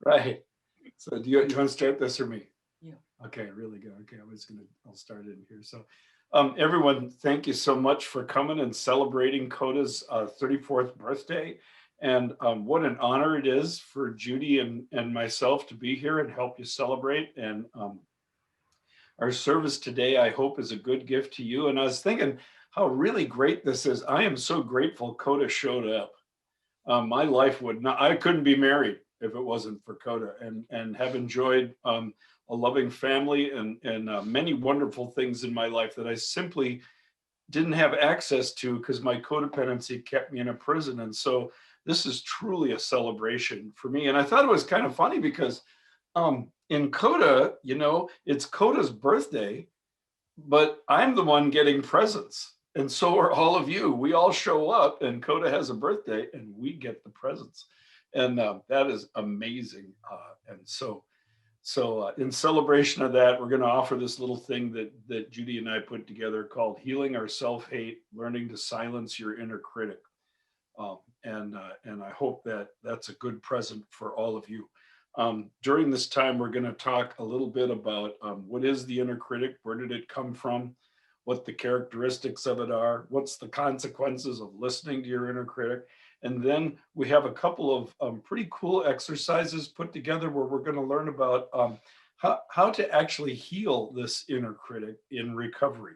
Right. So do you want to start this or me? Yeah. Okay, really good. Okay, I'll start in here. So, everyone, thank you so much for coming and celebrating Coda's 34th birthday. And what an honor it is for Judy and myself to be here and help you celebrate. And our service today, I hope, is a good gift to you. And I was thinking how really great this is. I am so grateful Coda showed up. My life would not, I couldn't be married if it wasn't for Coda, and have enjoyed a loving family and many wonderful things in my life that I simply didn't have access to because my codependency kept me in a prison. And so this is truly a celebration for me. And I thought it was kind of funny because in Coda, it's Coda's birthday, but I'm the one getting presents. And so are all of you. We all show up, and Coda has a birthday, and we get the presents, and that is amazing. And so, in celebration of that, we're going to offer this little thing that Judy and I put together called "Healing Our Self-Hate: Learning to Silence Your Inner Critic." And I hope that that's a good present for all of you. During this time, we're going to talk a little bit about what is the inner critic, where did it come from, what the characteristics of it are, what's the consequences of listening to your inner critic. And then we have a couple of pretty cool exercises put together where we're going to learn about how to actually heal this inner critic in recovery.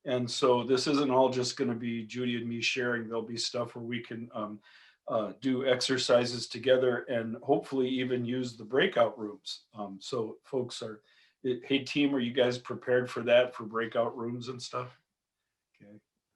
And so this isn't all just going to be Judy and me sharing. There'll be stuff where we can do exercises together and hopefully even use the breakout rooms. So folks hey team, are you guys prepared for that, for breakout rooms and stuff? Okay.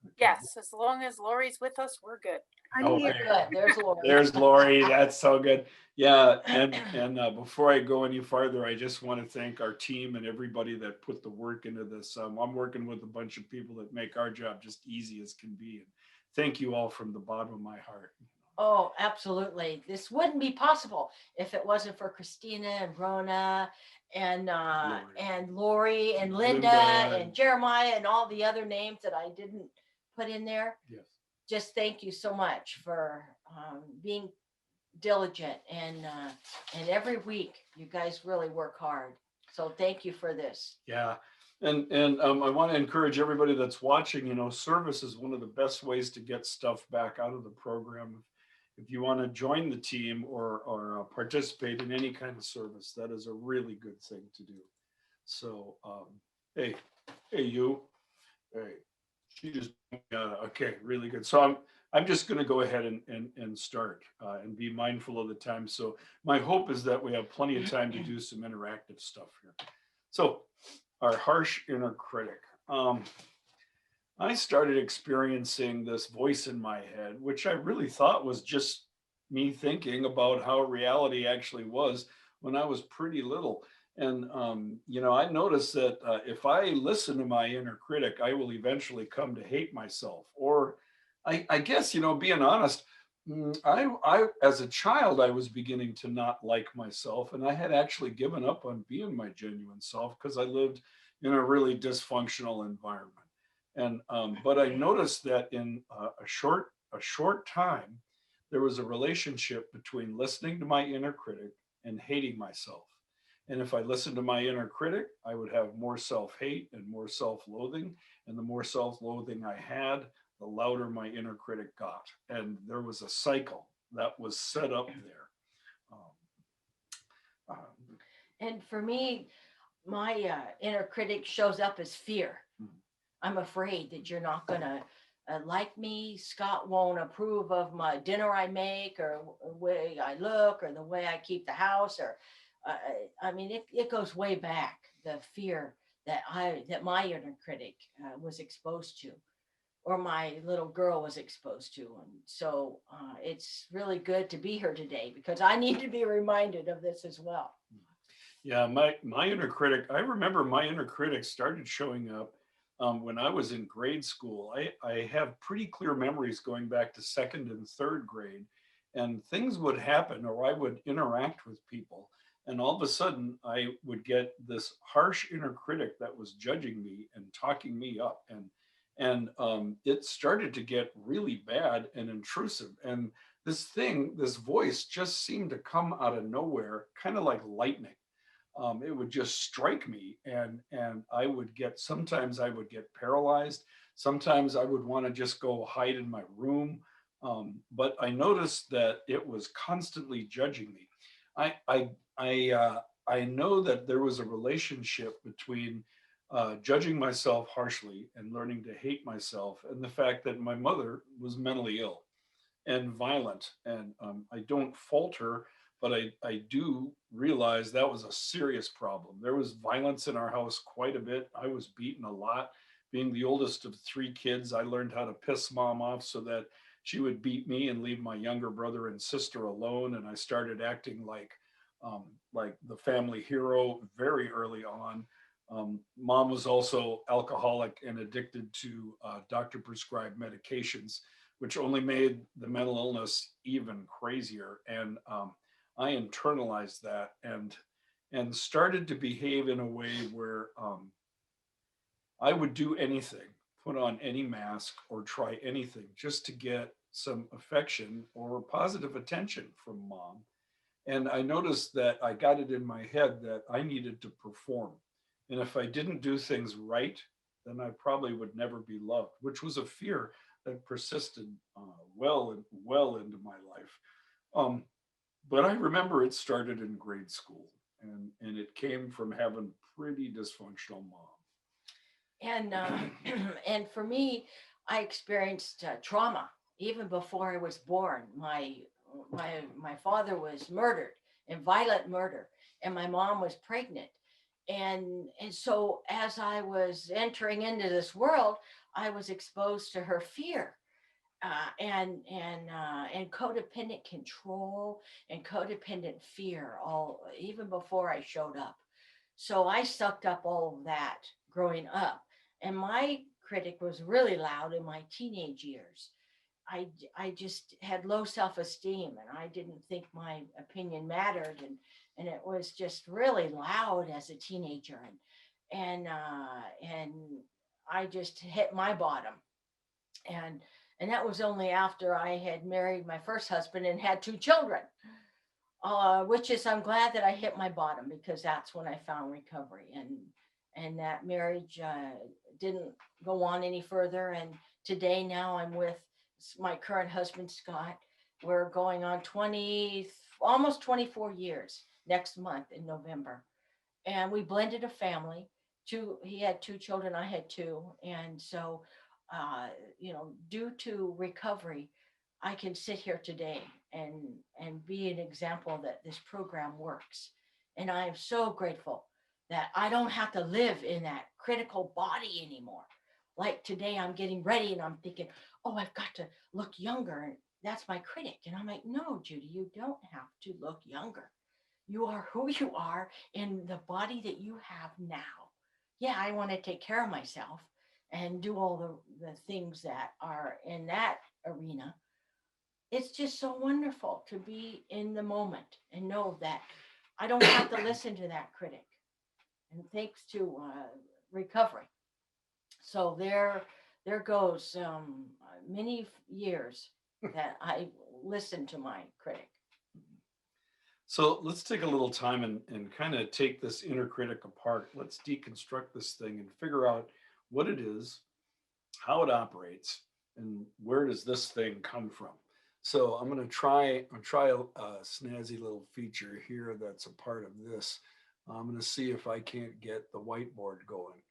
Okay. Yes, as long as Lori's with us, we're good. I'm here. Good. There's Lori. There's Lori. That's so good. Yeah, and before I go any farther, I just want to thank our team and everybody that put the work into this. I'm working with a bunch of people that make our job just easy as can be. And thank you all from the bottom of my heart. Oh, absolutely. This wouldn't be possible if it wasn't for Christina and Rona and Lori and Linda and Jeremiah and all the other names that I didn't put in there. Yes. Just thank you so much for being diligent and every week you guys really work hard. So thank you for this. Yeah. And I want to encourage everybody that's watching, service is one of the best ways to get stuff back out of the program. If you want to join the team or participate in any kind of service, that is a really good thing to do. So, hey, you, hey, she just, okay, really good. So I'm just going to go ahead and start and be mindful of the time. So my hope is that we have plenty of time to do some interactive stuff here. So our harsh inner critic. I started experiencing this voice in my head, which I really thought was just me thinking about how reality actually was when I was pretty little. And, I noticed that if I listen to my inner critic, I will eventually come to hate myself. Or I guess, being honest, as a child, I was beginning to not like myself. And I had actually given up on being my genuine self because I lived in a really dysfunctional environment. And but I noticed that in a short time, there was a relationship between listening to my inner critic and hating myself. And if I listened to my inner critic, I would have more self-hate and more self-loathing. And the more self-loathing I had, the louder my inner critic got. And there was a cycle that was set up there. And for me, my inner critic shows up as fear. I'm afraid that you're not going to like me. Scott won't approve of my dinner I make or the way I look or the way I keep the house. Or it goes way back, the fear that my inner critic was exposed to, or my little girl was exposed to. And so it's really good to be here today because I need to be reminded of this as well. Yeah, my inner critic, I remember my inner critic started showing up when I was in grade school. I have pretty clear memories going back to second and third grade, and things would happen or I would interact with people. And all of a sudden, I would get this harsh inner critic that was judging me and talking me up. And it started to get really bad and intrusive. And this voice just seemed to come out of nowhere, kind of like lightning. It would just strike me, and sometimes I would get paralyzed. Sometimes I would want to just go hide in my room. But I noticed that it was constantly judging me. I I I know that there was a relationship between judging myself harshly and learning to hate myself, and the fact that my mother was mentally ill and violent. And I don't fault her, but I do realize that was a serious problem. There was violence in our house quite a bit. I was beaten a lot. Being the oldest of three kids, I learned how to piss mom off so that she would beat me and leave my younger brother and sister alone. And I started acting like the family hero very early on. Mom was also alcoholic and addicted to doctor prescribed medications, which only made the mental illness even crazier. And I internalized that and started to behave in a way where I would do anything, put on any mask or try anything just to get some affection or positive attention from mom. And I noticed that I got it in my head that I needed to perform. And if I didn't do things right, then I probably would never be loved, which was a fear that persisted well into my life. Um, but I remember it started in grade school, and it came from having pretty dysfunctional mom. And and for me, I experienced trauma even before I was born. My father was murdered in violent murder, and my mom was pregnant. And so as I was entering into this world, I was exposed to her fear, and codependent control and codependent fear, all even before I showed up. So I sucked up all of that growing up. And my critic was really loud in my teenage years. I just had low self-esteem, and I didn't think my opinion mattered, and it was just really loud as a teenager, and I just hit my bottom. And that was only after I had married my first husband and had two children, which is, I'm glad that I hit my bottom, because that's when I found recovery. And that marriage didn't go on any further. And today, now I'm with my current husband, Scott. We're going on almost 24 years next month in November. And we blended a family. He had two children, I had two. And so, due to recovery, I can sit here today and be an example that this program works. And I am so grateful that I don't have to live in that critical body anymore. Like today, I'm getting ready and I'm thinking, oh, I've got to look younger. And that's my critic. And I'm like, no, Judy, you don't have to look younger. You are who you are in the body that you have now. Yeah, I want to take care of myself and do all the things that are in that arena. It's just so wonderful to be in the moment and know that I don't have to listen to that critic. And thanks to recovery. So there goes many years that I listened to my critic. So let's take a little time and kind of take this inner critic apart. Let's deconstruct this thing and figure out what it is, how it operates, and where does this thing come from. So I'm going to try a snazzy little feature here that's a part of this. I'm going to see if I can't get the whiteboard going.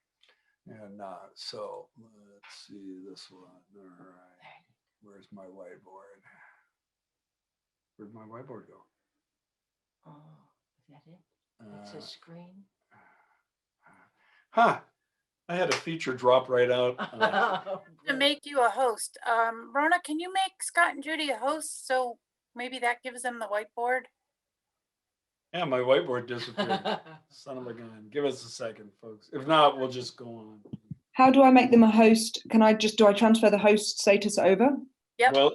And so let's see this one. All right. Where's my whiteboard? Where'd my whiteboard go? Oh, is that it? It's a screen. Huh. I had a feature drop right out. To make you a host. Rona, can you make Scott and Judy a host? So maybe that gives them the whiteboard. Yeah, my whiteboard disappeared. Son of a gun. Give us a second, folks. If not, we'll just go on. How do I make them a host? Do I transfer the host status over? Yep. Well,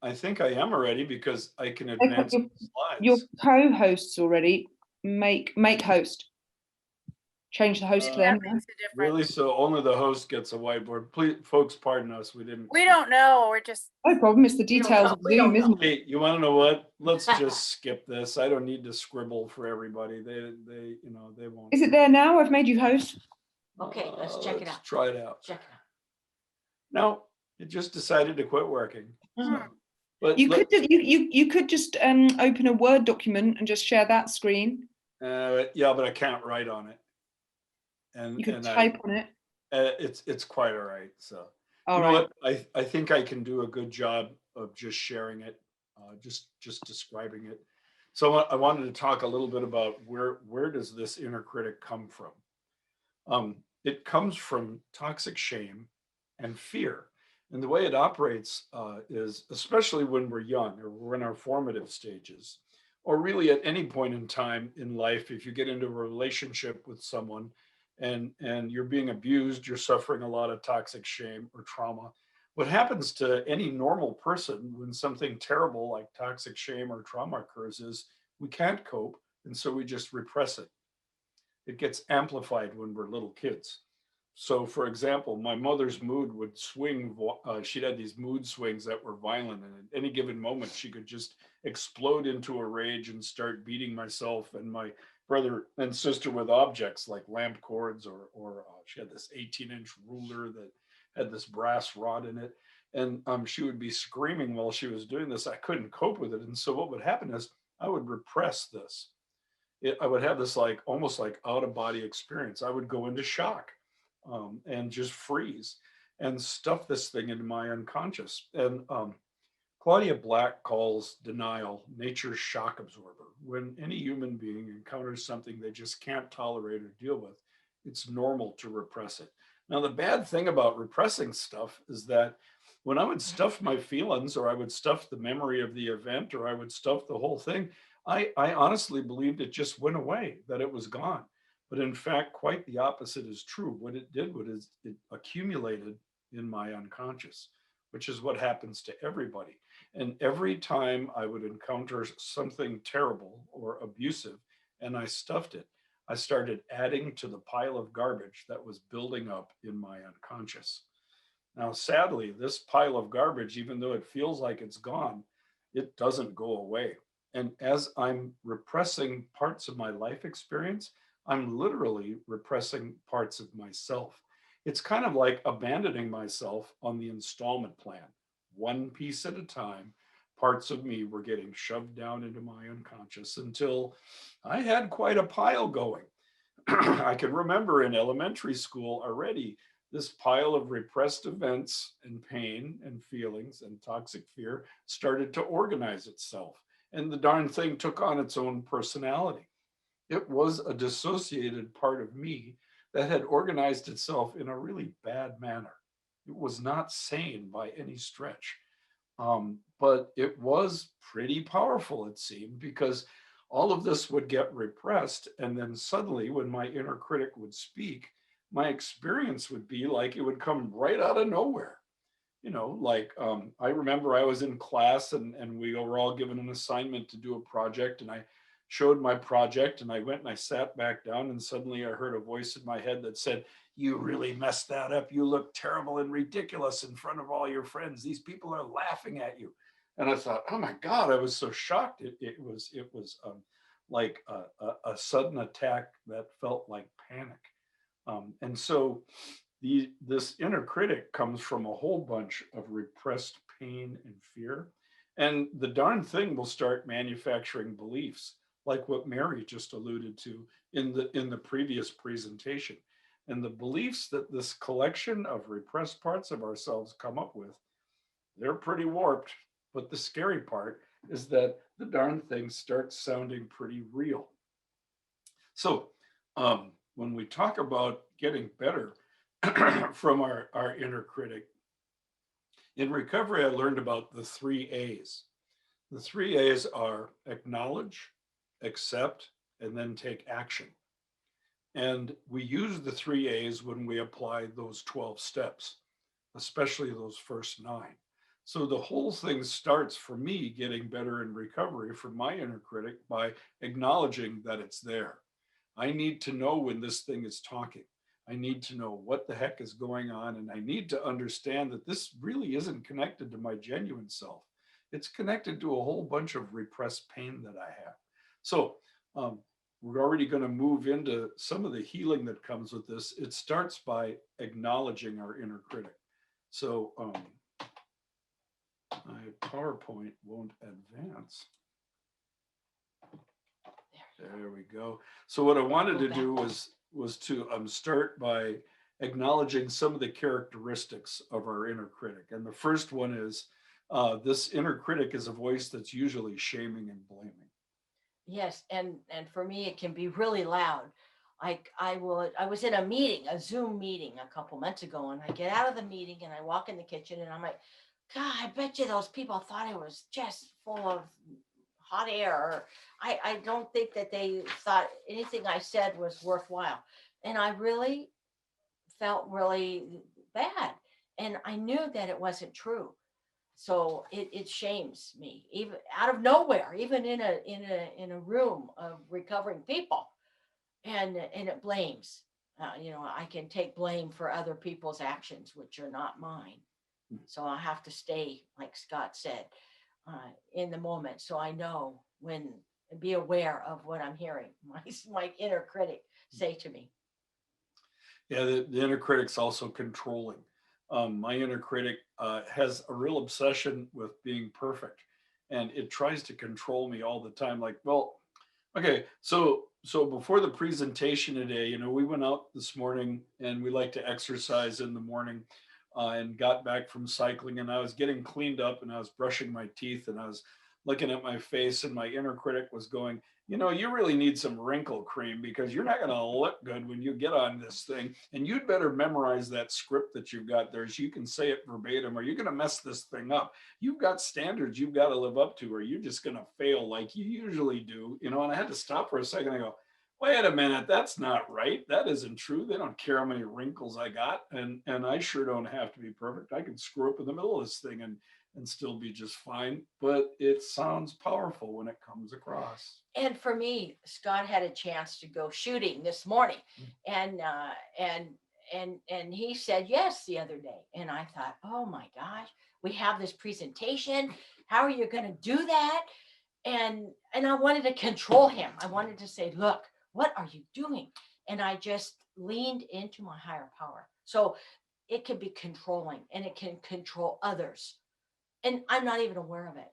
I think I am already, because I can advance Okay, the slides. your co-hosts already. Make host. change the host to That them. makes a difference. Really? So only the host gets a whiteboard. Please, folks, pardon us. We didn't. We don't know. We're just, No problem. It's the We don't details know, of we don't Zoom, isn't know. it? Hey, you want to know what? Let's just skip this. I don't need to scribble for everybody. They won't. Is it there now? I've made you host. Okay, let's check it Let's out. try it out. Check it out. No, it just decided to quit working. So, but You could you could just open a Word document and just share that screen. yeah, but I can't write on it. And You could and type on it. it's quite all right. So All you know right. what? I think I can do a good job of just sharing it, just describing it. So I wanted to talk a little bit about where does this inner critic come from? It comes from toxic shame and fear. And the way it operates is, especially when we're young or we're in our formative stages, or really at any point in time in life, if you get into a relationship with someone and you're being abused, you're suffering a lot of toxic shame or trauma. What happens to any normal person when something terrible like toxic shame or trauma occurs is we can't cope, and so we just repress it. It gets amplified when we're little kids. So, for example, my mother's mood would swing. She'd had these mood swings that were violent, and at any given moment, she could just explode into a rage and start beating myself and my brother and sister with objects like lamp cords, or she had this 18-inch ruler that had this brass rod in it. And she would be screaming while she was doing this. I couldn't cope with it. And so, what would happen is I would repress this. I would have this like almost like out of body experience. I would go into shock and just freeze and stuff this thing into my unconscious. And Claudia Black calls denial nature's shock absorber. When any human being encounters something they just can't tolerate or deal with, it's normal to repress it. Now, the bad thing about repressing stuff is that when I would stuff my feelings, or I would stuff the memory of the event, or I would stuff the whole thing, I honestly believed it just went away, that it was gone. But in fact, quite the opposite is true. What it did was it accumulated in my unconscious, which is what happens to everybody. And every time I would encounter something terrible or abusive and I stuffed it, I started adding to the pile of garbage that was building up in my unconscious. Now, sadly, this pile of garbage, even though it feels like it's gone, it doesn't go away. And as I'm repressing parts of my life experience, I'm literally repressing parts of myself. It's kind of like abandoning myself on the installment plan. One piece at a time, parts of me were getting shoved down into my unconscious until I had quite a pile going. I can remember in elementary school already, this pile of repressed events and pain and feelings and toxic fear started to organize itself. And the darn thing took on its own personality. It was a dissociated part of me that had organized itself in a really bad manner. It was not sane by any stretch. But it was pretty powerful, it seemed, because all of this would get repressed. And then suddenly, when my inner critic would speak, my experience would be like it would come right out of nowhere. Like I remember I was in class and we were all given an assignment to do a project, and I showed my project and I went and I sat back down, and suddenly I heard a voice in my head that said, "You really messed that up. You look terrible and ridiculous in front of all your friends. These people are laughing at you." And I thought, oh my God, I was so shocked. It was like a sudden attack that felt like panic. And so this inner critic comes from a whole bunch of repressed pain and fear. And the darn thing will start manufacturing beliefs like what Mary just alluded to in the previous presentation. And the beliefs that this collection of repressed parts of ourselves come up with, they're pretty warped. But the scary part is that the darn thing starts sounding pretty real. So when we talk about getting better from our inner critic, in recovery, I learned about the 3 A's. The 3 A's are acknowledge, accept, and then take action. And we use the 3 A's when we apply those 12 steps, especially those first 9. So the whole thing starts for me getting better in recovery from my inner critic by acknowledging that it's there. I need to know when this thing is talking. I need to know what the heck is going on. And I need to understand that this really isn't connected to my genuine self. It's connected to a whole bunch of repressed pain that I have. So we're already going to move into some of the healing that comes with this. It starts by acknowledging our inner critic. So my PowerPoint won't advance. There we go. So what I wanted to do was to start by acknowledging some of the characteristics of our inner critic. And the first one is this inner critic is a voice that's usually shaming and blaming. Yes, and for me, it can be really loud. I was in a meeting, a Zoom meeting a couple months ago, and I get out of the meeting and I walk in the kitchen and I'm like, God, I bet you those people thought I was just full of hot air. Or I don't think that they thought anything I said was worthwhile. And I really felt really bad. And I knew that it wasn't true. So it shames me, even out of nowhere, even in a room of recovering people, and it blames. I can take blame for other people's actions, which are not mine. So I have to stay, like Scott said, in the moment, so I know when, be aware of what I'm hearing my inner critic say to me. Yeah, the inner critic's also controlling. My inner critic has a real obsession with being perfect, and it tries to control me all the time. Like, well, okay, so before the presentation today, we went out this morning and we like to exercise in the morning, and got back from cycling, and I was getting cleaned up and I was brushing my teeth and I was looking at my face, and my inner critic was going, you really need some wrinkle cream because you're not going to look good when you get on this thing. And you'd better memorize that script that you've got there so you can say it verbatim, or you're going to mess this thing up. You've got standards you've got to live up to, or you're just going to fail like you usually do. And I had to stop for a second. I go, wait a minute, that's not right. That isn't true. They don't care how many wrinkles I got. And I sure don't have to be perfect. I can screw up in the middle of this thing and still be just fine. But it sounds powerful when it comes across. And for me, Scott had a chance to go shooting this morning, and he said yes the other day, and I thought, oh my gosh, we have this presentation. How are you going to do that? And I wanted to control him. I wanted to say, look, what are you doing? And I just leaned into my higher power. So it can be controlling, and it can control others, and I'm not even aware of it.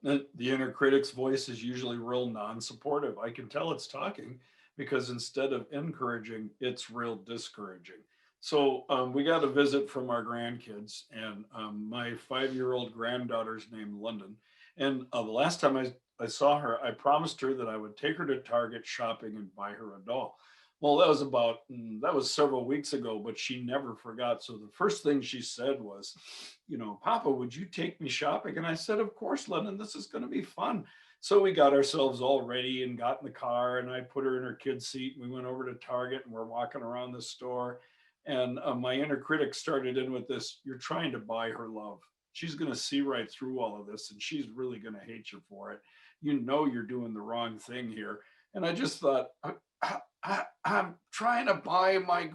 The inner critic's voice is usually real non-supportive. I can tell it's talking because instead of encouraging, it's real discouraging. So we got a visit from our grandkids, and my 5-year-old granddaughter's named London. And the last time I saw her, I promised her that I would take her to Target shopping and buy her a doll. Well, that was several weeks ago, but she never forgot. So the first thing she said was, Papa, would you take me shopping? And I said, of course, Lennon, this is going to be fun. So we got ourselves all ready and got in the car, and I put her in her kid's seat, and we went over to Target, and we're walking around the store. And my inner critic started in with this, you're trying to buy her love. She's going to see right through all of this, and she's really going to hate you for it. You're doing the wrong thing here. And I just thought, I'm trying to buy my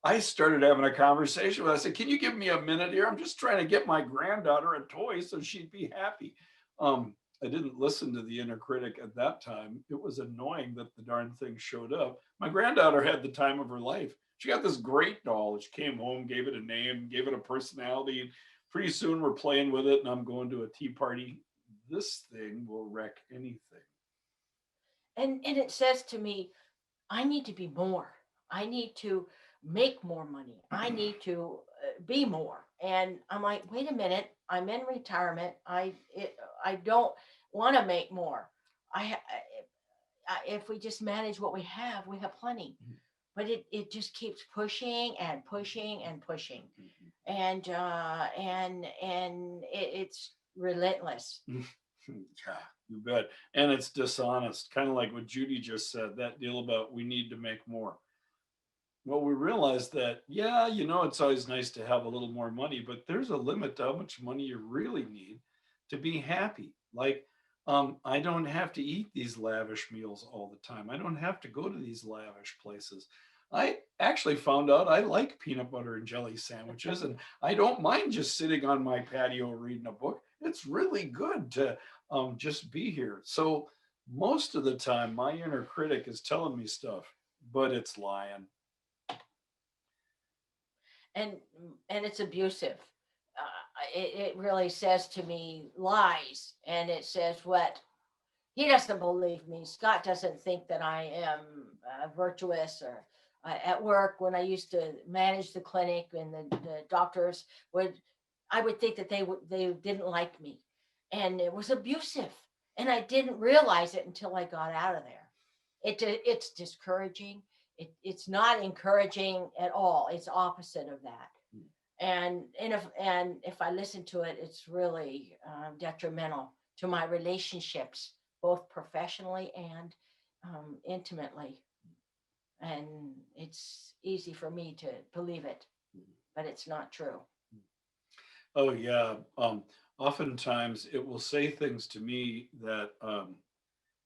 I started having a conversation with her. I said, can you give me a minute here? I'm just trying to get my granddaughter a toy so she'd be happy. I didn't listen to the inner critic at that time. It was annoying that the darn thing showed up. My granddaughter had the time of her life. She got this great doll. She came home, gave it a name, gave it a personality. And pretty soon we're playing with it, and I'm going to a tea party. This thing will wreck anything. And it says to me, I need to be more. I need to make more money. I need to be more. And I'm like, wait a minute, I'm in retirement. I don't want to make more. If we just manage what we have plenty. But it just keeps pushing and pushing and pushing. And it's relentless. Yeah, you bet. And it's dishonest, kind of like what Judy just said, that deal about we need to make more. Well, we realized that, it's always nice to have a little more money, but there's a limit to how much money you really need to be happy. Like I don't have to eat these lavish meals all the time. I don't have to go to these lavish places. I actually found out I like peanut butter and jelly sandwiches, and I don't mind just sitting on my patio reading a book. It's really good to just be here. So most of the time, my inner critic is telling me stuff, but it's lying. and and it's abusive. It really says to me lies, and it says what he doesn't believe me. Scott doesn't think that I am virtuous, or at work when I used to manage the clinic, and the doctors would, I would think that they didn't like me, and it was abusive, and I didn't realize it until I got out of there. It's discouraging. It's not encouraging at all. It's opposite of that. And if I listen to it, it's really detrimental to my relationships, both professionally and intimately. And it's easy for me to believe it, but it's not true. Oh yeah. Oftentimes it will say things to me that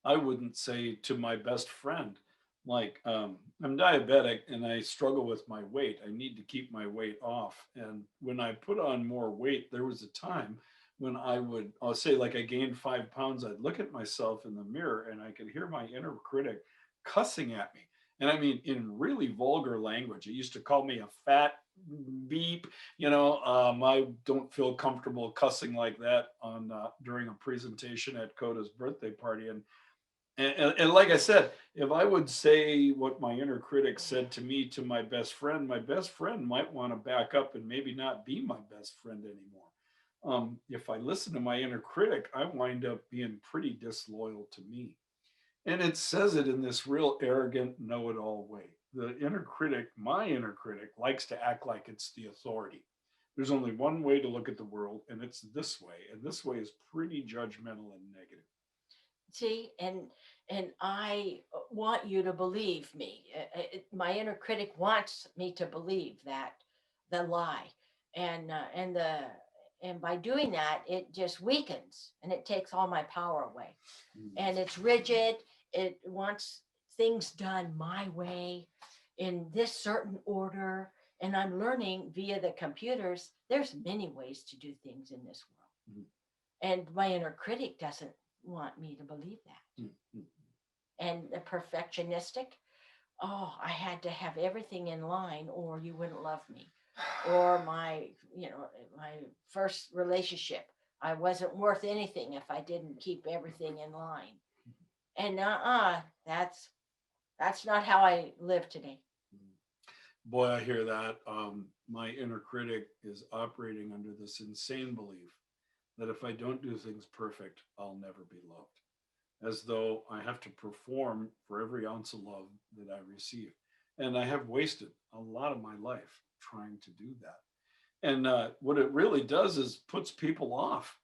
I wouldn't say to my best friend. Like, I'm diabetic and I struggle with my weight. I need to keep my weight off. And when I put on more weight, there was a time when I'll say, like, I gained 5 pounds. I'd look at myself in the mirror and I could hear my inner critic cussing at me. And I mean, in really vulgar language. It used to call me a fat beep. I don't feel comfortable cussing like that on during a presentation at CoDA's birthday party. And like I said, if I would say what my inner critic said to me to my best friend might want to back up and maybe not be my best friend anymore. If I listen to my inner critic, I wind up being pretty disloyal to me. And it says it in this real arrogant, know it all way. The inner critic, my inner critic, likes to act like it's the authority. There's only one way to look at the world, and it's this way. And this way is pretty judgmental and negative. See, and I want you to believe me. My inner critic wants me to believe that the lie, and by doing that, it just weakens and it takes all my power away. And it's rigid. It wants things done my way in this certain order. And I'm learning via the computers, there's many ways to do things in this world. And my inner critic doesn't want me to believe that. And the perfectionistic, oh, I had to have everything in line or you wouldn't love me. Or my first relationship, I wasn't worth anything if I didn't keep everything in line. And that's not how I live today. Boy, I hear that. My inner critic is operating under this insane belief that if I don't do things perfect, I'll never be loved. As though I have to perform for every ounce of love that I receive. And I have wasted a lot of my life trying to do that. And what it really does is puts people off.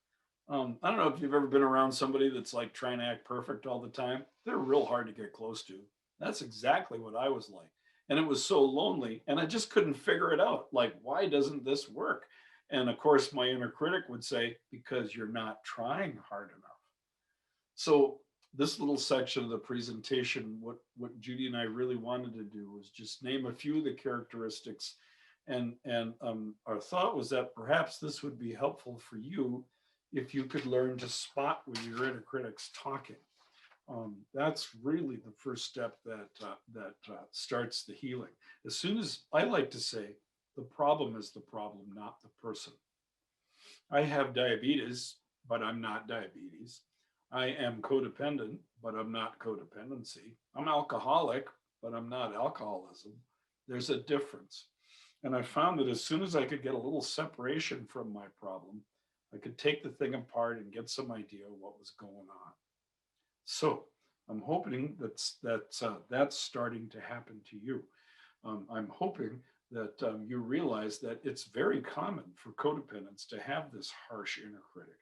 I don't know if you've ever been around somebody that's like trying to act perfect all the time. They're real hard to get close to. That's exactly what I was like. And it was so lonely. And I just couldn't figure it out. Like, why doesn't this work? And of course, my inner critic would say, because you're not trying hard enough. So this little section of the presentation, what Judy and I really wanted to do was just name a few of the characteristics. And our thought was that perhaps this would be helpful for you if you could learn to spot when your inner critic's talking. That's really the first step that starts the healing. As soon as I like to say, the problem is the problem, not the person. I have diabetes, but I'm not diabetes. I am codependent, but I'm not codependency. I'm alcoholic, but I'm not alcoholism. There's a difference. And I found that as soon as I could get a little separation from my problem, I could take the thing apart and get some idea of what was going on. So I'm hoping that's starting to happen to you. I'm hoping that you realize that it's very common for codependents to have this harsh inner critic.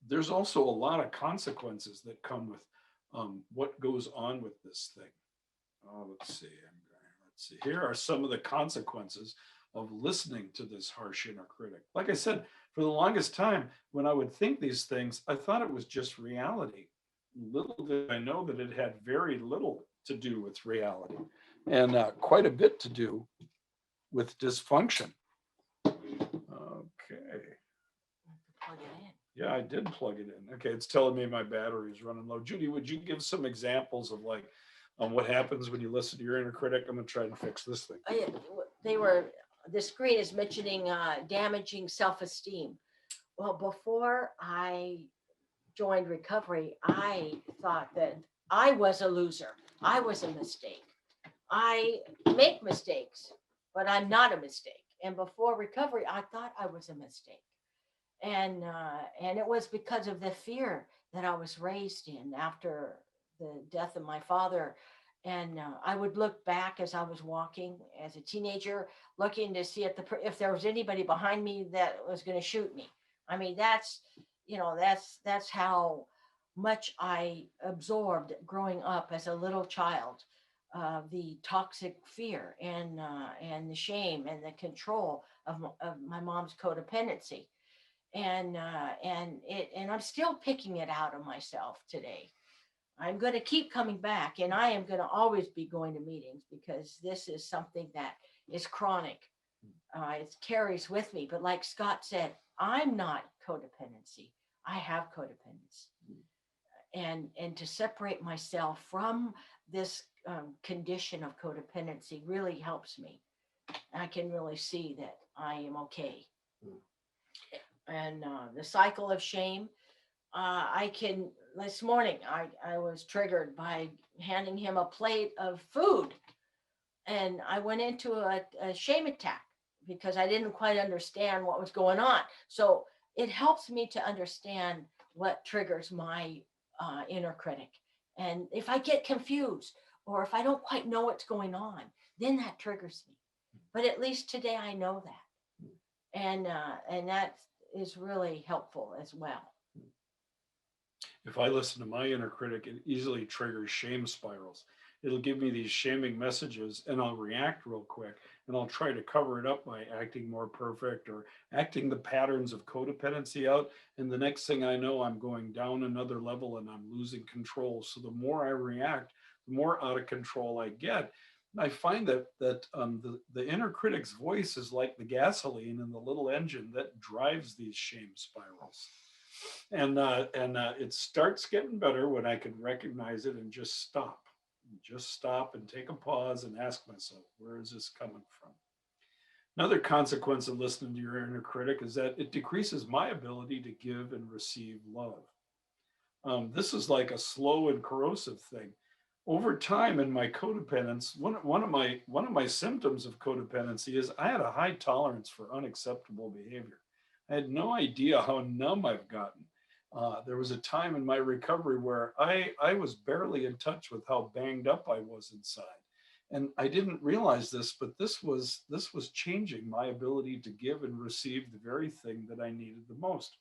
There's also a lot of consequences that come with what goes on with this thing. Let's see. Here are some of the consequences of listening to this harsh inner critic. Like I said, For the longest time, when I would think these things, I thought it was just reality. Little did I know that it had very little to do with reality and quite a bit to do with dysfunction. Okay. Plug it in. Yeah, I did plug it in. Okay, it's telling me my battery is running low. Judy, would you give some examples of like what happens when you listen to your inner critic? I'm gonna try and fix this thing. The screen is mentioning damaging self-esteem. Well, before I joined recovery, I thought that I was a loser. I was a mistake. I make mistakes, but I'm not a mistake. And before recovery, I thought I was a mistake. And it was because of the fear that I was raised in after the death of my father. And I would look back as I was walking as a teenager, looking to see if there was anybody behind me that was going to shoot me. I mean, that's how much I absorbed growing up as a little child, the toxic fear and the shame and the control of my mom's codependency. And I'm still picking it out of myself today. I'm going to keep coming back, and I am going to always be going to meetings because this is something that is chronic. It carries with me. But like Scott said, I'm not codependency. I have codependency. And to separate myself from this condition of codependency really helps me. I can really see that I am okay. And the cycle of shame, this morning, I was triggered by handing him a plate of food. And I went into a shame attack because I didn't quite understand what was going on. So it helps me to understand what triggers my inner critic. And if I get confused or if I don't quite know what's going on, then that triggers me. But at least today I know that. And that is really helpful as well. If I listen to my inner critic, it easily triggers shame spirals. It'll give me these shaming messages and I'll react real quick and I'll try to cover it up by acting more perfect or acting the patterns of codependency out. And the next thing I know, I'm going down another level and I'm losing control. So the more I react, the more out of control I get. I find that the inner critic's voice is like the gasoline in the little engine that drives these shame spirals. And it starts getting better when I can recognize it and just stop and take a pause and ask myself, where is this coming from? Another consequence of listening to your inner critic is that it decreases my ability to give and receive love. This is like a slow and corrosive thing. Over time in my codependence, one of my symptoms of codependency is I had a high tolerance for unacceptable behavior. I had no idea how numb I've gotten. There was a time in my recovery where I was barely in touch with how banged up I was inside. And I didn't realize this, but this was changing my ability to give and receive the very thing that I needed the most.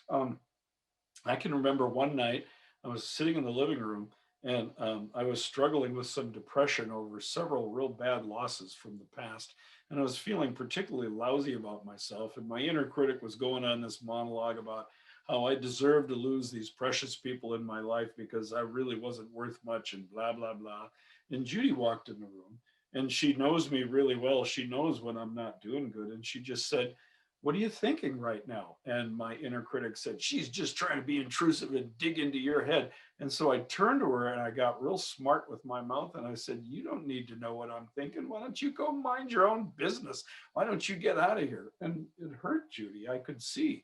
I can remember one night I was sitting in the living room and I was struggling with some depression over several real bad losses from the past. And I was feeling particularly lousy about myself. And my inner critic was going on this monologue about how I deserved to lose these precious people in my life because I really wasn't worth much and blah, blah, blah. And Judy walked in the room and she knows me really well. She knows when I'm not doing good. And she just said, what are you thinking right now? And my inner critic said, she's just trying to be intrusive and dig into your head. And so I turned to her and I got real smart with my mouth. And I said, you don't need to know what I'm thinking. Why don't you go mind your own business? Why don't you get out of here? And it hurt Judy. I could see.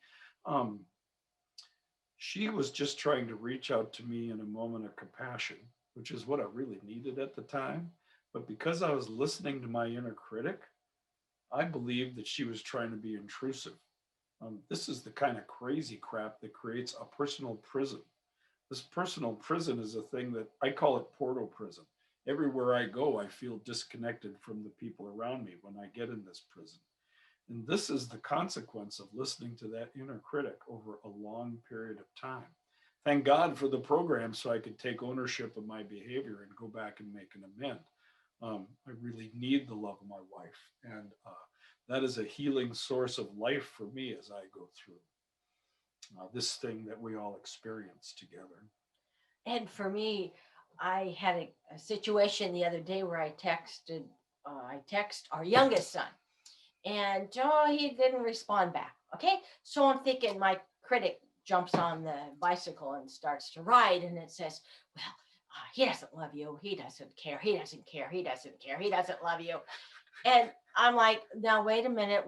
She was just trying to reach out to me in a moment of compassion, which is what I really needed at the time. But because I was listening to my inner critic, I believed that she was trying to be intrusive. This is the kind of crazy crap that creates a personal prison. This personal prison is a thing that I call it portal prison. Everywhere I go, I feel disconnected from the people around me when I get in this prison. And this is the consequence of listening to that inner critic over a long period of time. Thank God for the program so I could take ownership of my behavior and go back and make an amend. I really need the love of my wife. And that is a healing source of life for me as I go through this thing that we all experience together. And for me, I had a situation the other day where I text our youngest son, and he didn't respond back. Okay, so I'm thinking my critic jumps on the bicycle and starts to ride, and it says, well, he doesn't love you, he doesn't care, he doesn't care, he doesn't care, he doesn't love you. And I'm like, now wait a minute,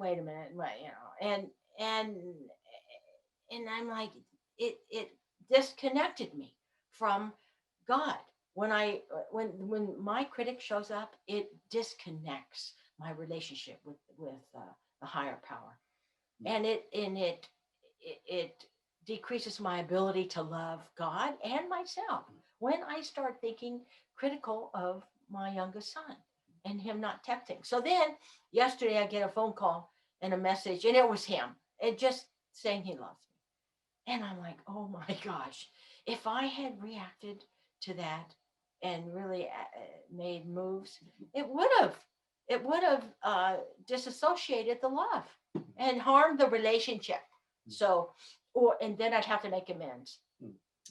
and I'm like, it disconnected me from God. When my critic shows up, it disconnects my relationship with the higher power, and it decreases my ability to love God and myself when I start thinking critical of my youngest son and him not texting. So then yesterday I get a phone call and a message, and it was him, it just saying he loves me. And I'm like, oh my gosh, if I had reacted to that and really made moves, it would have disassociated the love and harmed the relationship. So, and then I'd have to make amends.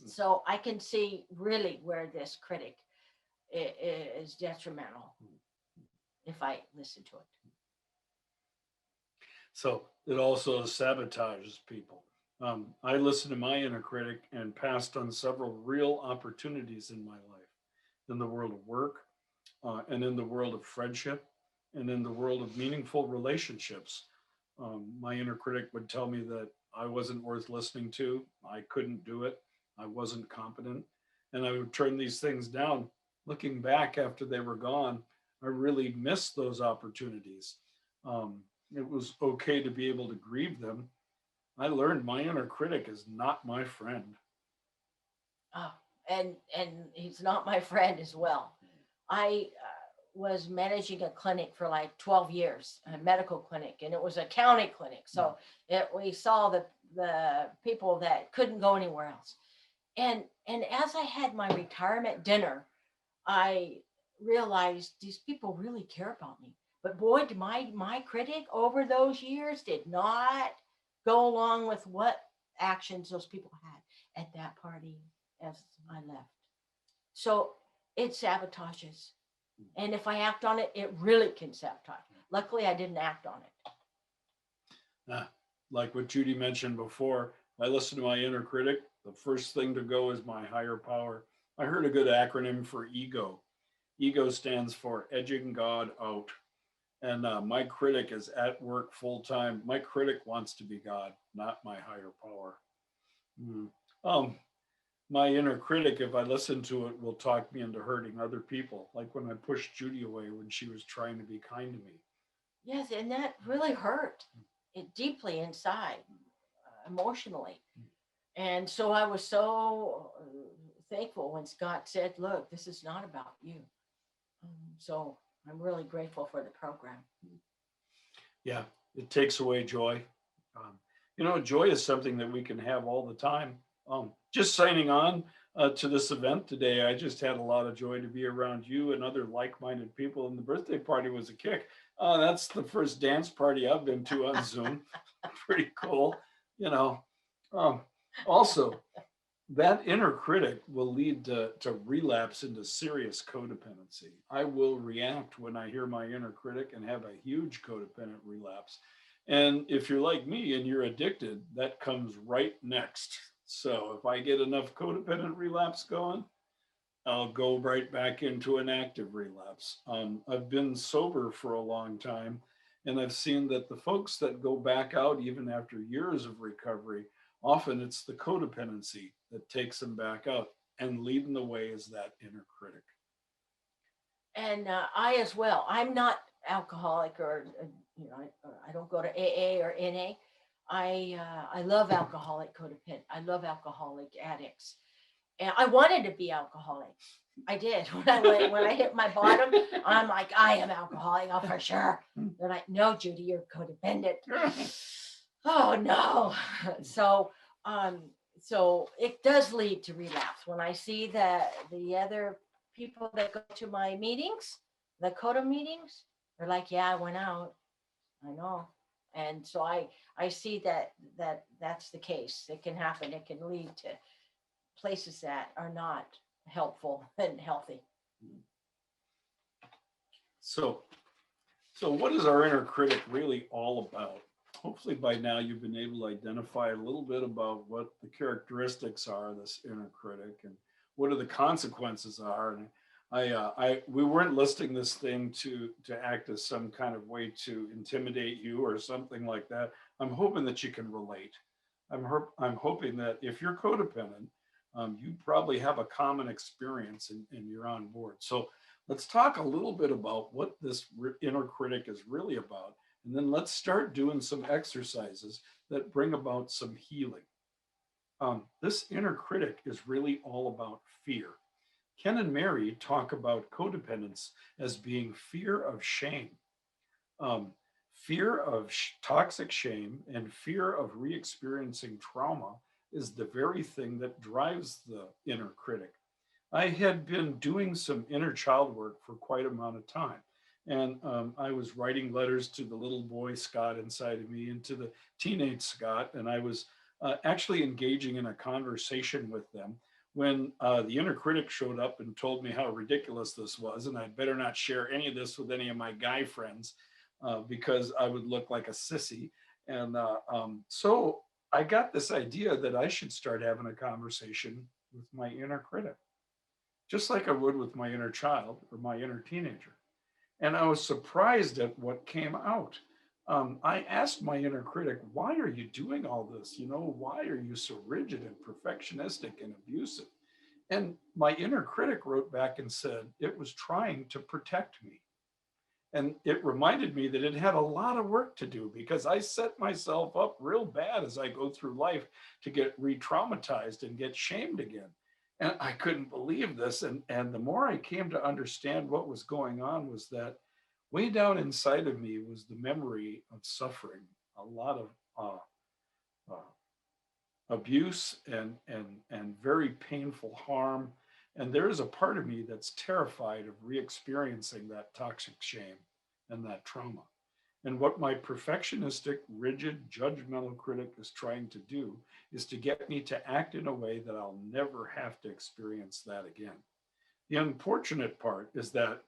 So I can see really where this critic is detrimental if I listen to it. So it also sabotages people. I listened to my inner critic and passed on several real opportunities in my life, in the world of work, and in the world of friendship, and in the world of meaningful relationships. My inner critic would tell me that I wasn't worth listening to, I couldn't do it, I wasn't competent, and I would turn these things down. Looking back after they were gone, I really missed those opportunities. It was okay to be able to grieve them. I learned my inner critic is not my friend. Oh, and he's not my friend as well. I was managing a clinic for like 12 years, a medical clinic, and it was a county clinic. So we saw the people that couldn't go anywhere else. And as I had my retirement dinner, I realized these people really care about me. But boy, did my critic over those years did not go along with what actions those people had at that party as I left. So it sabotages. And if I act on it, it really can sabotage. Luckily, I didn't act on it. Like what Judy mentioned before, I listen to my inner critic. The first thing to go is my higher power. I heard a good acronym for EGO. EGO stands for edging God out. And my critic is at work full time. My critic wants to be God, not my higher power. My inner critic, if I listen to it, will talk me into hurting other people. Like when I pushed Judy away when she was trying to be kind to me. Yes, and that really hurt it deeply inside, emotionally. And so I was so thankful when Scott said, look, this is not about you. So I'm really grateful for the program. Yeah, it takes away joy. Joy is something that we can have all the time. Just signing on to this event today, I just had a lot of joy to be around you and other like-minded people. And the birthday party was a kick. That's the first dance party I've been to on Zoom. Pretty cool. Also, that inner critic will lead to relapse into serious codependency. I will react when I hear my inner critic and have a huge codependent relapse. And if you're like me and you're addicted, that comes right next. So if I get enough codependent relapse going, I'll go right back into an active relapse. I've been sober for a long time, and I've seen that the folks that go back out even after years of recovery, often it's the codependency that takes them back out, and leading the way is that inner critic. And I as well. I'm not alcoholic or I don't go to AA or NA. I love alcoholic codependent. I love alcoholic addicts. And I wanted to be alcoholic. I did. When I hit my bottom, I'm like, I am alcoholic, oh, for sure. They're like, no, Judy, you're codependent. Oh no. So it does lead to relapse. When I see the other people that go to my meetings, the CoDA meetings, they're like, yeah, I went out I know. And so I see that's the case. It can happen. It can lead to places that are not helpful and healthy. So what is our inner critic really all about? Hopefully by now you've been able to identify a little bit about what the characteristics are of this inner critic and what are the consequences are. And we weren't listing this thing to act as some kind of way to intimidate you or something like that. I'm hoping that you can relate. I'm hoping that if you're codependent, you probably have a common experience and you're on board. So let's talk a little bit about what this inner critic is really about. And then let's start doing some exercises that bring about some healing. This inner critic is really all about fear. Ken and Mary talk about codependence as being fear of shame, fear of toxic shame, and fear of re-experiencing trauma is the very thing that drives the inner critic. I had been doing some inner child work for quite an amount of time. And I was writing letters to the little boy Scott inside of me and to the teenage Scott. And I was actually engaging in a conversation with them when the inner critic showed up and told me how ridiculous this was. And I'd better not share any of this with any of my guy friends because I would look like a sissy. And so I got this idea that I should start having a conversation with my inner critic, just like I would with my inner child or my inner teenager. And I was surprised at what came out. I asked my inner critic, why are you doing all this? You know, why are you so rigid and perfectionistic and abusive? And my inner critic wrote back and said, it was trying to protect me. And it reminded me that it had a lot of work to do because I set myself up real bad as I go through life to get re-traumatized and get shamed again. And I couldn't believe this. And the more I came to understand what was going on was that way down inside of me was the memory of suffering, a lot of abuse and very painful harm. And there is a part of me that's terrified of re-experiencing that toxic shame and that trauma. And what my perfectionistic, rigid, judgmental critic is trying to do is to get me to act in a way that I'll never have to experience that again. The unfortunate part is that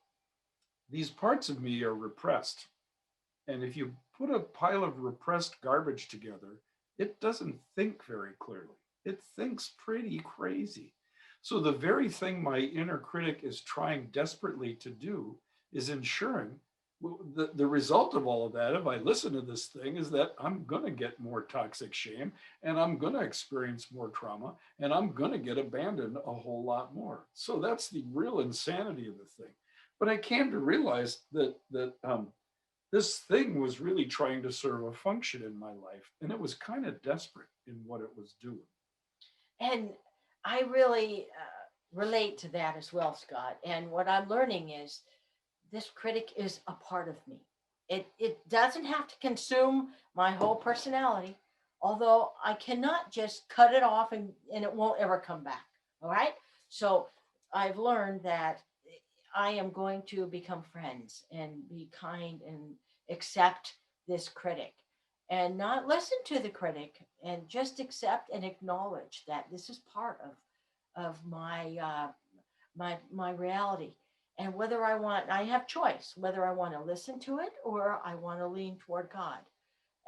these parts of me are repressed. And if you put a pile of repressed garbage together, it doesn't think very clearly. It thinks pretty crazy. So the very thing my inner critic is trying desperately to do is ensuring the result of all of that, if I listen to this thing, is that I'm going to get more toxic shame and I'm going to experience more trauma and I'm going to get abandoned a whole lot more. So that's the real insanity of the thing. But I came to realize that this thing was really trying to serve a function in my life, and it was kind of desperate in what it was doing. And I really relate to that as well, Scott. And what I'm learning is this critic is a part of me. It doesn't have to consume my whole personality, although I cannot just cut it off and it won't ever come back. All right. So I've learned that I am going to become friends and be kind and accept this critic and not listen to the critic and just accept and acknowledge that this is part of my reality. And whether I have choice, whether I want to listen to it or I want to lean toward God.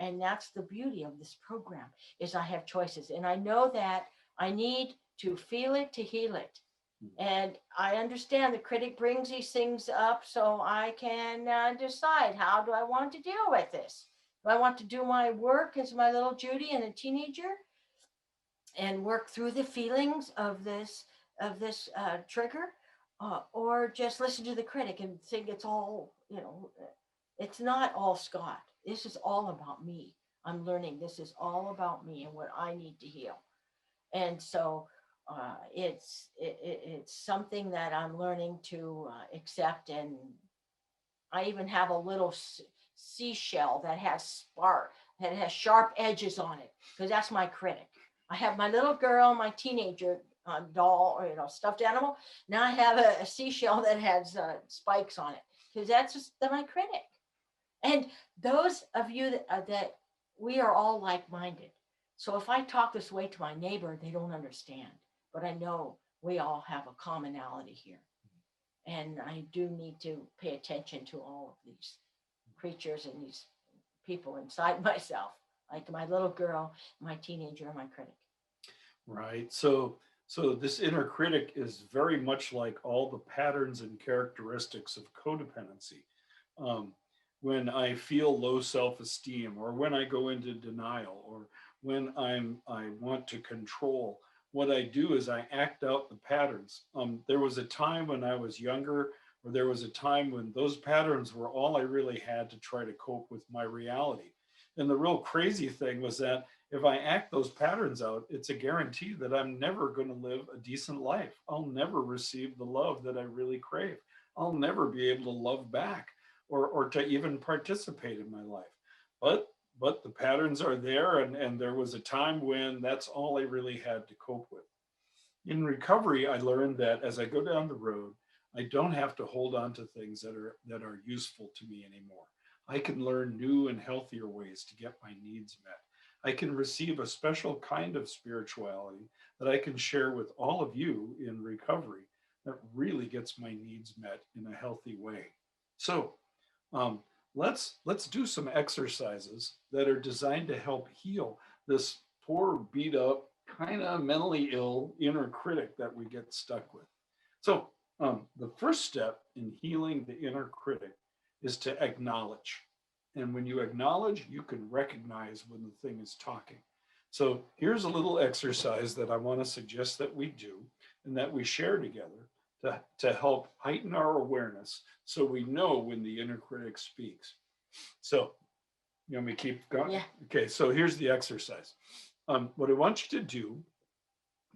And that's the beauty of this program is I have choices. And I know that I need to feel it to heal it. And I understand the critic brings these things up so I can decide, how do I want to deal with this? Do I want to do my work as my little Judy and a teenager and work through the feelings of this trigger? Or just listen to the critic and think it's all, it's not all Scott. This is all about me. I'm learning this is all about me and what I need to heal. And so it's something that I'm learning to accept. And I even have a little seashell that has sharp edges on it because that's my critic. I have my little girl, my teenager doll or stuffed animal. Now I have a seashell that has spikes on it because that's just my critic. And those of you that we are all like-minded. So if I talk this way to my neighbor, they don't understand. But I know we all have a commonality here. And I do need to pay attention to all of these creatures and these people inside myself, like my little girl, my teenager, and my critic. Right. So this inner critic is very much like all the patterns and characteristics of codependency. Um, when I feel low self-esteem, or when I go into denial, or when I want to control, what I do is I act out the patterns. There was a time when I was younger, or there was a time when those patterns were all I really had to try to cope with my reality. And the real crazy thing was that if I act those patterns out, it's a guarantee that I'm never going to live a decent life. I'll never receive the love that I really crave. I'll never be able to love back, or to even participate in my life. But the patterns are there, and there was a time when that's all I really had to cope with. In recovery, I learned that as I go down the road, I don't have to hold on to things that are useful to me anymore. I can learn new and healthier ways to get my needs met. I can receive a special kind of spirituality that I can share with all of you in recovery that really gets my needs met in a healthy way. So um, let's do some exercises that are designed to help heal this poor, beat up, kind of mentally ill inner critic that we get stuck with. So the first step in healing the inner critic is to acknowledge. And when you acknowledge, you can recognize when the thing is talking. So here's a little exercise that I want to suggest that we do and that we share together to help heighten our awareness so we know when the inner critic speaks. So you want me to keep going? Yeah. Okay, so here's the exercise. What I want you to do,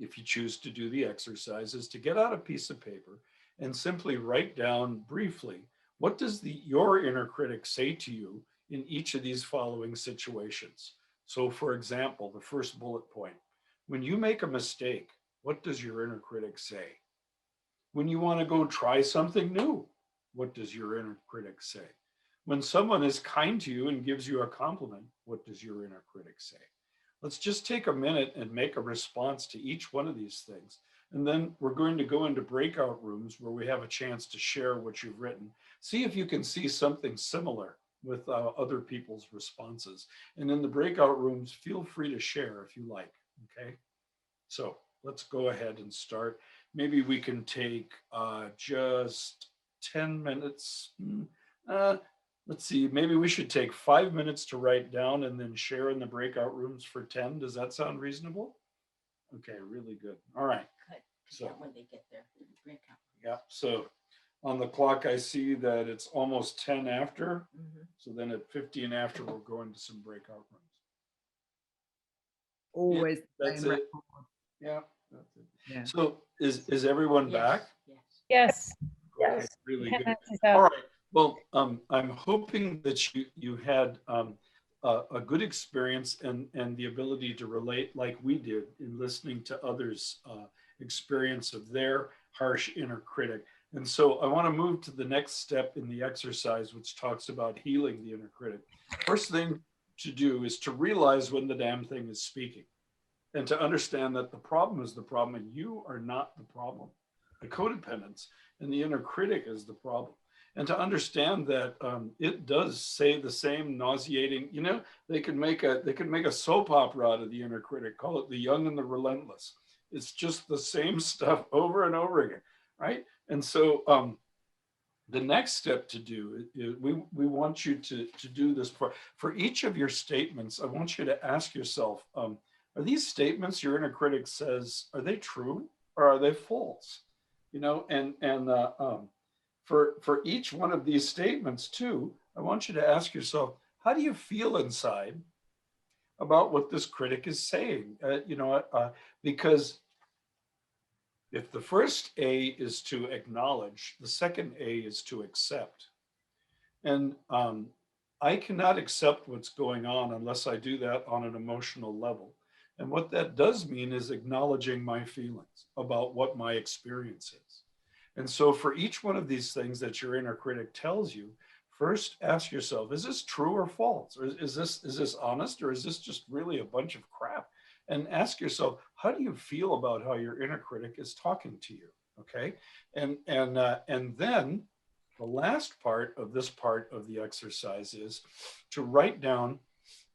if you choose to do the exercise, is to get out a piece of paper and simply write down briefly, what does your inner critic say to you in each of these following situations? So for example, the first bullet point, when you make a mistake, what does your inner critic say? When you want to go try something new, what does your inner critic say? When someone is kind to you and gives you a compliment, what does your inner critic say? Let's just take a minute and make a response to each one of these things. And then we're going to go into breakout rooms where we have a chance to share what you've written. See if you can see something similar with other people's responses. And in the breakout rooms, feel free to share if you like, okay? So let's go ahead and start. Maybe we can take just 10 minutes. Let's see, maybe we should take 5 minutes to write down and then share in the breakout rooms for 10. Does that sound reasonable? Okay, really good. All right. Good. So when they get their breakout. yeah, so on the clock, I see that it's almost 10 after. Mhm. So then at 15 after, we'll go into some breakout rooms. Always the That's same it. Yeah, that's it. Yeah. So is everyone back? Yes. Yes. Okay, really good. Tendencies All out. right. Well, I'm hoping that you had a good experience and the ability to relate like we did in listening to others' experience of their harsh inner critic. And so I want to move to the next step in the exercise, which talks about healing the inner critic. First thing to do is to realize when the damn thing is speaking and to understand that the problem is the problem and you are not the problem. The codependence and the inner critic is the problem. And to understand that it does say the same nauseating, they could make a soap opera out of the inner critic, call it The Young and the Relentless. It's just the same stuff over and over again, right? And so the next step to do is we want you to do this for each of your statements. I want you to ask yourself, are these statements your inner critic says, are they true or are they false? For each one of these statements too, I want you to ask yourself, how do you feel inside about what this critic is saying? Because if the first A is to acknowledge, the second A is to accept. And I cannot accept what's going on unless I do that on an emotional level. And what that does mean is acknowledging my feelings about what my experience is. And so for each one of these things that your inner critic tells you, first ask yourself, is this true or false? Or is this honest, or is this just really a bunch of crap? And ask yourself, how do you feel about how your inner critic is talking to you? Okay. And then the last part of this part of the exercise is to write down,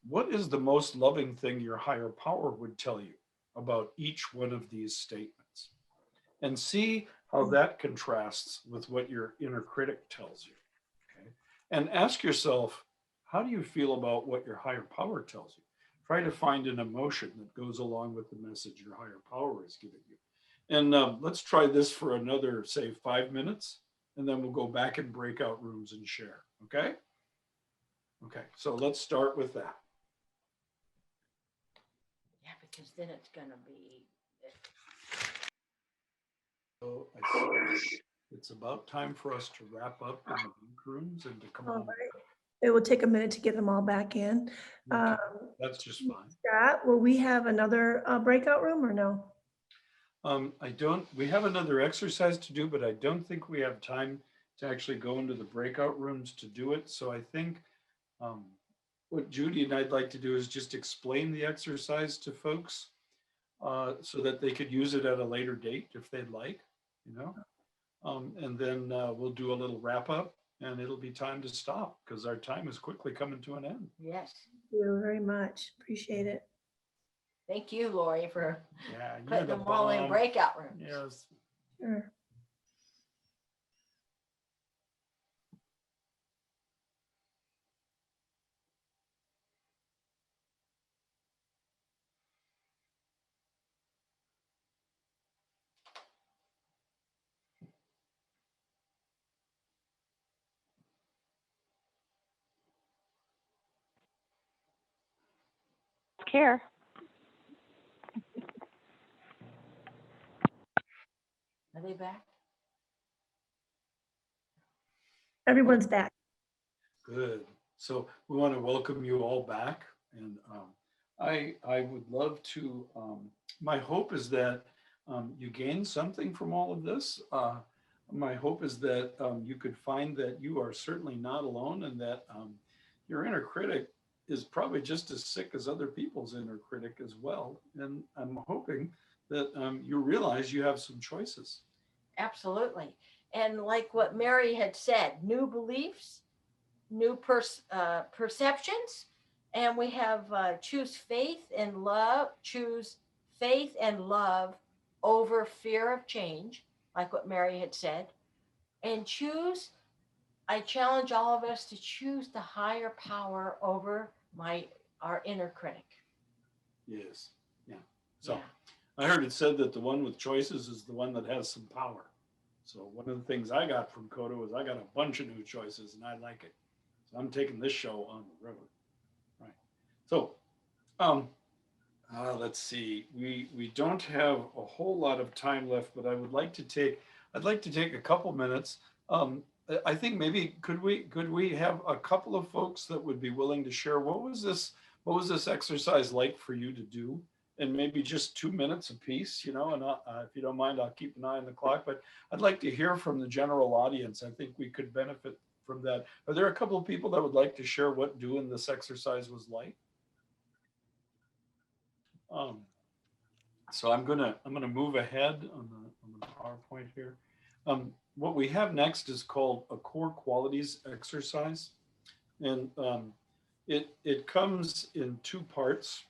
what is the most loving thing your higher power would tell you about each one of these statements? And see how that contrasts with what your inner critic tells you. Okay. And ask yourself, how do you feel about what your higher power tells you? Try to find an emotion that goes along with the message your higher power is giving you. And let's try this for another, say, 5 minutes, and then we'll go back in breakout rooms and share. Okay? Okay, so let's start with that. Yeah, because then it's gonna be. So I see it's about time for us to wrap up in the break rooms and to come All on. right. It will take a minute to get them all back in. Okay, that's just fine. Scott, will we have another breakout room or no? We have another exercise to do, but I don't think we have time to actually go into the breakout rooms to do it. So I think what Judy and I'd like to do is just explain the exercise to folks so that they could use it at a later date if they'd like, you know. And then we'll do a little wrap up, and it'll be time to stop because our time is quickly coming to an end. Yes. Thank you very much. Appreciate it. Thank you, Lori, for Yeah, you're putting the them all in bomb. breakout rooms. Yes. Sure. Care. Are they back? Everyone's back. Good. So we want to welcome you all back. And I would love to, my hope is that you gain something from all of this. My hope is that you could find that you are certainly not alone, and that your inner critic is probably just as sick as other people's inner critic as well. And I'm hoping that you realize you have some choices. Absolutely. And like what Mary had said, new beliefs, new perceptions, and we have choose faith and love over fear of change, like what Mary had said. And I challenge all of us to choose the higher power over our inner critic. Yes. Yeah. So Yeah. I heard it said that the one with choices is the one that has some power. So one of the things I got from CoDA was I got a bunch of new choices, and I like it. So I'm taking this show on the road. Right. So let's see. We don't have a whole lot of time left, but I'd like to take a couple minutes. I think maybe could we have a couple of folks that would be willing to share what was this exercise like for you to do? And maybe just 2 minutes apiece, you know, and if you don't mind, I'll keep an eye on the clock, but I'd like to hear from the general audience. I think we could benefit from that. Are there a couple of people that would like to share what doing this exercise was like? So I'm gonna move ahead on the PowerPoint here. What we have next is called a core qualities exercise. And it comes in 2 parts.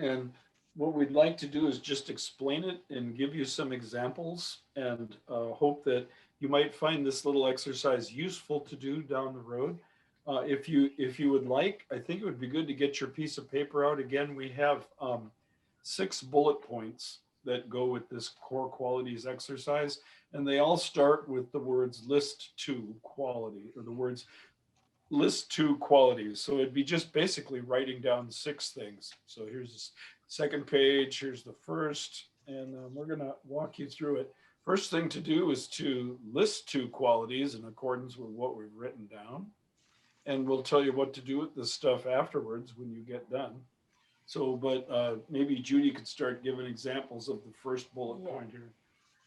And what we'd like to do is just explain it and give you some examples, and hope that you might find this little exercise useful to do down the road. If you would like, I think it would be good to get your piece of paper out. Again, we have 6 bullet points that go with this core qualities exercise, and they all start with the words list 2 quality, or the words list 2 qualities. So it'd be just basically writing down 6 things. So here's the second page, here's the first, and we're gonna walk you through it. First thing to do is to list 2 qualities in accordance with what we've written down. And we'll tell you what to do with this stuff afterwards when you get done. So, but maybe Judy could start giving examples of the first bullet point here.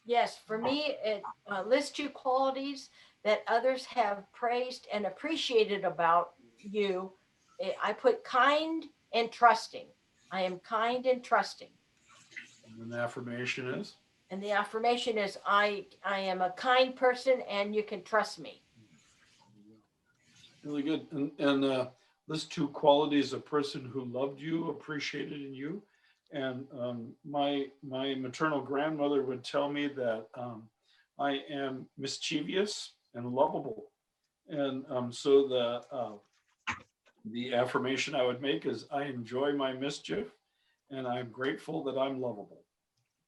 Yes, for me, it list 2 qualities that others have praised and appreciated about you. I put kind and trusting. I am kind and trusting. And the affirmation is? And the affirmation is I am a kind person and you can trust me. Really good. And list 2 qualities a person who loved you appreciated in you. And my maternal grandmother would tell me that I am mischievous and lovable. And so the affirmation I would make is I enjoy my mischief and I'm grateful that I'm lovable.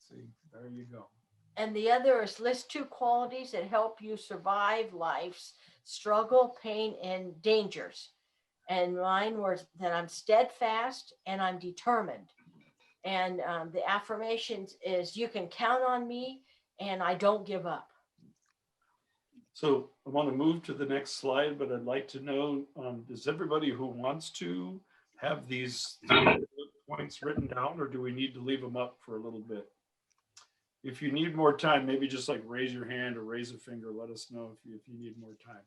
See, there you go. And the other is list 2 qualities that help you survive life's struggle, pain, and dangers. And mine were that I'm steadfast and I'm determined. And the affirmations is you can count on me and I don't give up. So I want to move to the next slide, but I'd like to know, does everybody who wants to have these 3 points written down, or do we need to leave them up for a little bit? If you need more time, maybe just like raise your hand or raise a finger, let us know if you need more time.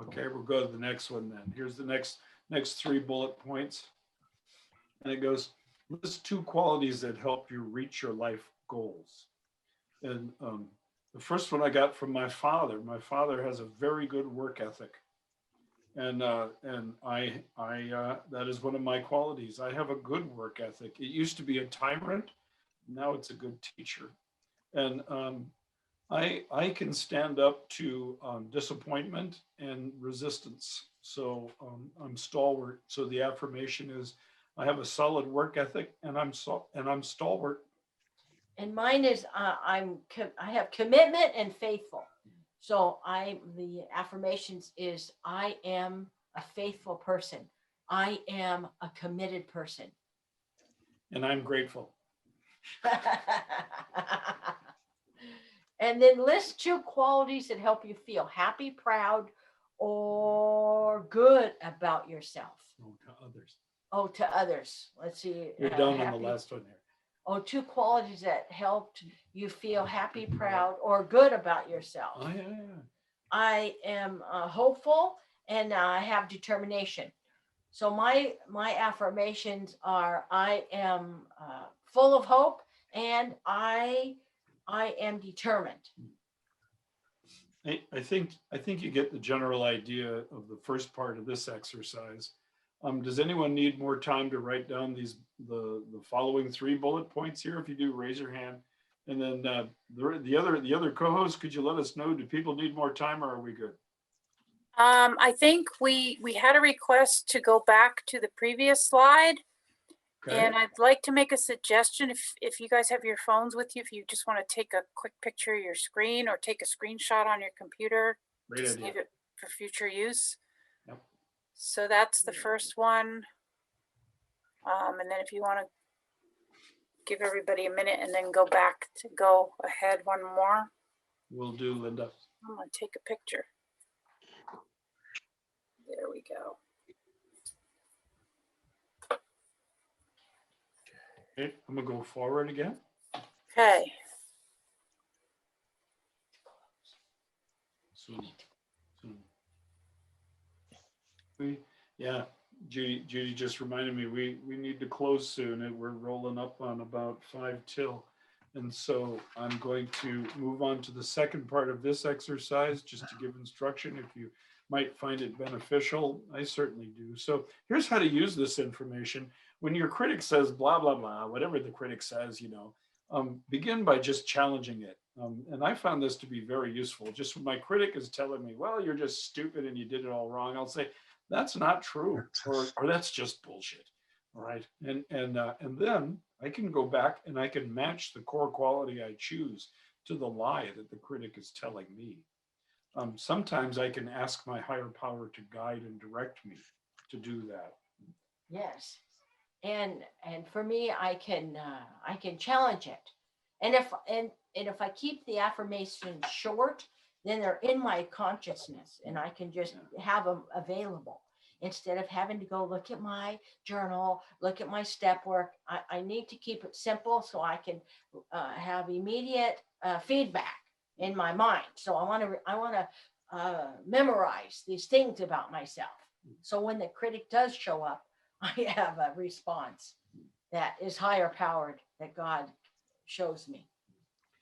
Okay, we'll go to the next one then. Here's the next 3 bullet points. And it goes, list 2 qualities that help you reach your life goals. And the first one I got from my father. My father has a very good work ethic. And I that is one of my qualities. I have a good work ethic. It used to be a tyrant. Now it's a good teacher. And I can stand up to disappointment and resistance. So I'm stalwart. So the affirmation is, I have a solid work ethic, and I'm stalwart. And mine is I have commitment and faithful. So the affirmations is I am a faithful person. I am a committed person. And I'm grateful. And then list 2 qualities that help you feel happy, proud, or good about yourself. Oh, to others. Oh, to others. Let's see. You're down happy. on the last one here. Oh, 2 qualities that helped you feel happy, proud, or good about yourself. Oh, yeah. I am hopeful and I have determination. So my affirmations are I am full of hope and I am determined. I think you get the general idea of the first part of this exercise. Does anyone need more time to write down the following 3 bullet points here? If you do, raise your hand. And then the other co-hosts, could you let us know? Do people need more time, or are we good? I think we had a request to go back to the previous slide. Okay. And I'd like to make a suggestion, if you guys have your phones with you, if you just want to take a quick picture of your screen or take a screenshot on your computer, Great just idea. leave it for future use. Yep. So that's the first one. And then if you want to give everybody a minute and then go ahead one more. Will do, Linda. I'm going to take a picture. There we go. Okay, I'm gonna go forward again. Okay. Soon. Judy just reminded me we need to close soon, and we're rolling up on about 5 till. And so I'm going to move on to the second part of this exercise, just to give instruction if you might find it beneficial. I certainly do. So here's how to use this information. When your critic says blah, blah, blah, whatever the critic says, begin by just challenging it. And I found this to be very useful. Just when my critic is telling me, well, you're just stupid and you did it all wrong, I'll say, that's not true, or that's just bullshit. All right. And then I can go back and I can match the core quality I choose to the lie that the critic is telling me. Sometimes I can ask my higher power to guide and direct me to do that. Yes. And for me, I can challenge it. And if I keep the affirmations short, then they're in my consciousness and I can just have them available. instead of having to go look at my journal, look at my step work. I need to keep it simple so I can have immediate feedback in my mind. So I want to memorize these things about myself. So when the critic does show up, I have a response that is higher powered, that God shows me.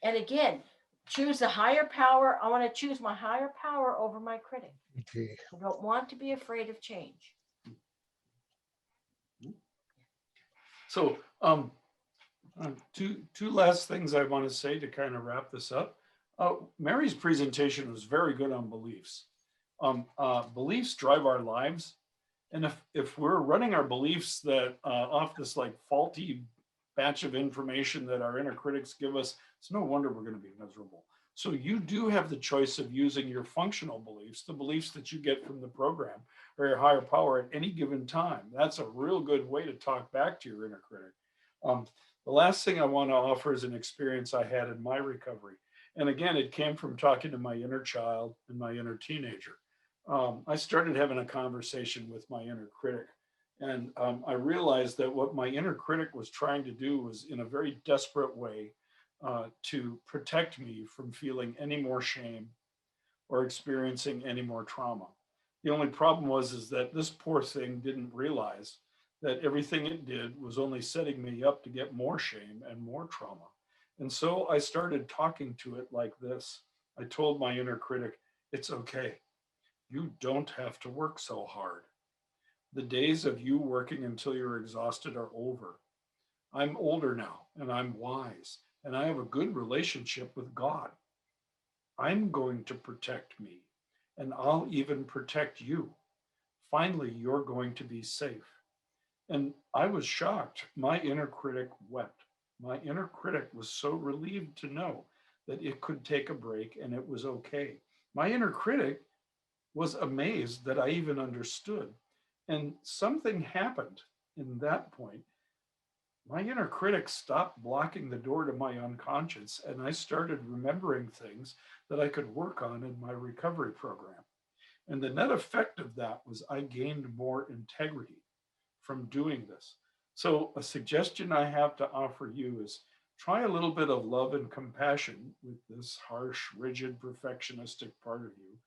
And again, choose the higher power. I want to choose my higher power over my critic. Okay. I don't want to be afraid of change. So two last things I want to say to kind of wrap this up. Mary's presentation was very good on beliefs. Beliefs drive our lives. And if we're running our beliefs that off this like faulty batch of information that our inner critics give us, it's no wonder we're going to be miserable. So you do have the choice of using your functional beliefs, the beliefs that you get from the program or your higher power at any given time. That's a real good way to talk back to your inner critic. The last thing I want to offer is an experience I had in my recovery. And again, it came from talking to my inner child and my inner teenager. I started having a conversation with my inner critic. And I realized that what my inner critic was trying to do was, in a very desperate way, to protect me from feeling any more shame or experiencing any more trauma. The only problem is that this poor thing didn't realize that everything it did was only setting me up to get more shame and more trauma. And so I started talking to it like this. I told my inner critic, it's okay. You don't have to work so hard. The days of you working until you're exhausted are over. I'm older now and I'm wise and I have a good relationship with God. I'm going to protect me and I'll even protect you. Finally, you're going to be safe. And I was shocked. My inner critic wept. My inner critic was so relieved to know that it could take a break and it was okay. My inner critic was amazed that I even understood. And something happened in that point. My inner critic stopped blocking the door to my unconscious, and I started remembering things that I could work on in my recovery program. And the net effect of that was I gained more integrity from doing this. So a suggestion I have to offer you is try a little bit of love and compassion with this harsh, rigid, perfectionistic part of you.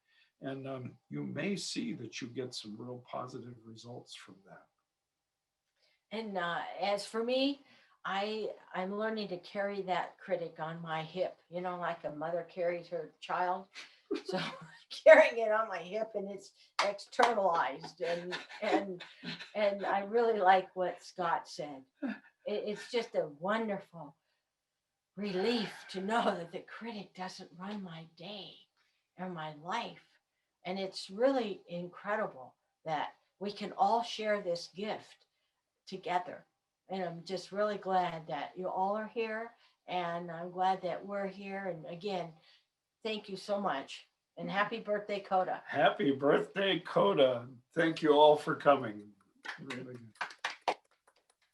And you may see that you get some real positive results from that. And as for me, I'm learning to carry that critic on my hip, like a mother carries her child. So carrying it on my hip, and it's externalized, and I really like what Scott said. It's just a wonderful relief to know that the critic doesn't run my day or my life. And it's really incredible that we can all share this gift together. And I'm just really glad that you all are here. And I'm glad that we're here. And again, thank you so much. And happy birthday, CoDA. Happy birthday, CoDA. Thank you all for coming. Really good.